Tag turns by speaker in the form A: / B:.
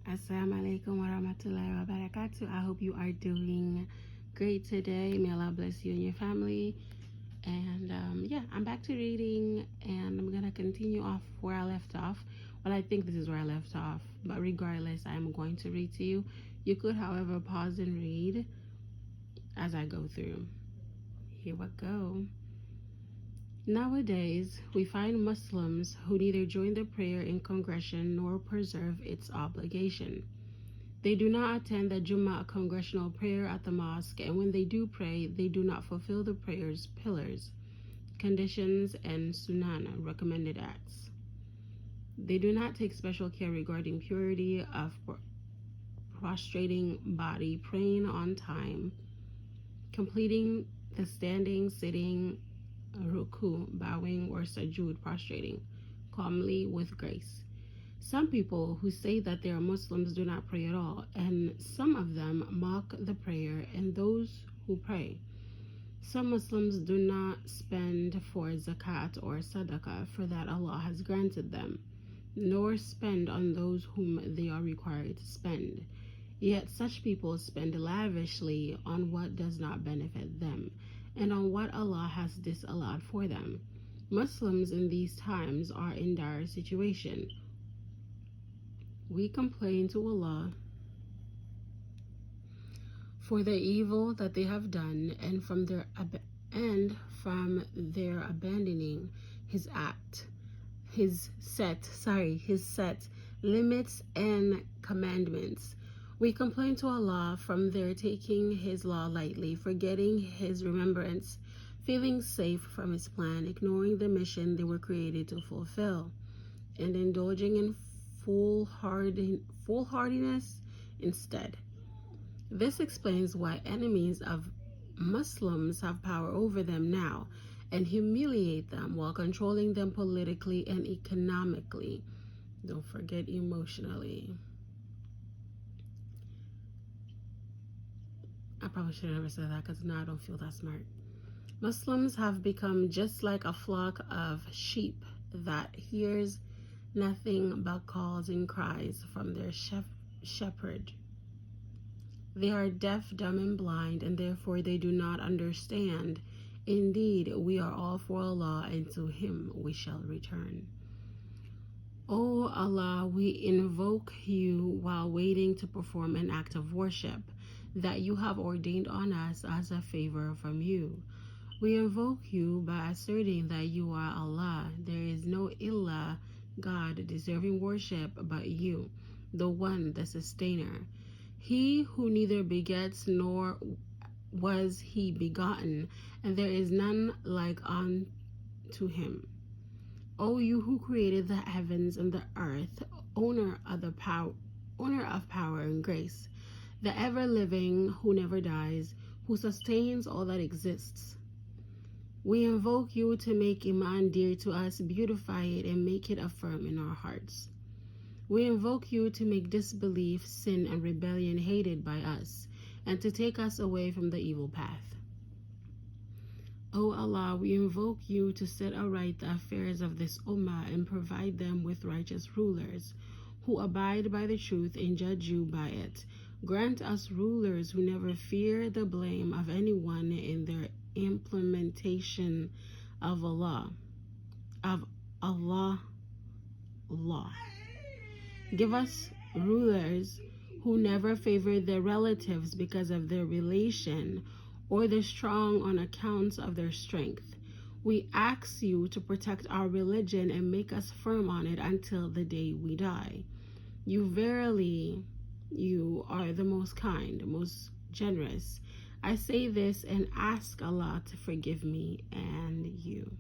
A: Assalamu alaikum wa rahmatullahi wa barakatuh. I hope you are doing great today. May Allah bless you and your family. And I'm back to reading, and I'm gonna continue off where I left off. Well, I think this is where I left off, but regardless, I'm going to read to you. You could, however, pause and read as I go through. Here we go. Nowadays, we find Muslims who neither join the prayer in congregation nor preserve its obligation. They do not attend the Jummah congregational prayer at the mosque, and when they do pray, they do not fulfill the prayer's pillars, conditions, and Sunnah recommended acts. They do not take special care regarding purity of prostrating body, praying on time, completing the standing, sitting, ruku, bowing, or sujood, prostrating, calmly with grace. Some people who say that they are Muslims do not pray at all, and some of them mock the prayer and those who pray. Some Muslims do not spend for zakat or sadaqah, for that Allah has granted them, nor spend on those whom they are required to spend. Yet such people spend lavishly on what does not benefit them, and on what Allah has disallowed for them. Muslims in these times are in dire situation. We complain to Allah for the evil that they have done, and from their abandoning His act, His set limits and commandments. We complain to Allah from their taking His law lightly, forgetting His remembrance, feeling safe from His plan, ignoring the mission they were created to fulfill, and indulging in foolhardiness instead. This explains why enemies of Muslims have power over them now and humiliate them while controlling them politically and economically. Don't forget emotionally. I probably should have never said that because now I don't feel that smart. Muslims have become just like a flock of sheep that hears nothing but calls and cries from their shepherd. They are deaf, dumb, and blind, and therefore they do not understand. Indeed, we are all for Allah, and to Him we shall return. O Allah, we invoke You while waiting to perform an act of worship that You have ordained on us as a favor from You. We invoke You by asserting that You are Allah. There is no ilah, God, deserving worship but You, the One, the Sustainer. He who neither begets nor was He begotten, and there is none like unto Him. O You who created the heavens and the earth, owner of power and grace, the ever-living who never dies, who sustains all that exists. We invoke You to make Iman dear to us, beautify it, and make it affirm in our hearts. We invoke You to make disbelief, sin, and rebellion hated by us, and to take us away from the evil path. O Allah, we invoke You to set aright the affairs of this ummah and provide them with righteous rulers who abide by the truth and judge You by it. Grant us rulers who never fear the blame of anyone in their implementation of Allah. Law. Give us rulers who never favor their relatives because of their relation, or the strong on account of their strength. We ask You to protect our religion and make us firm on it until the day we die. You verily, You are the most kind, most generous. I say this and ask Allah to forgive me and you.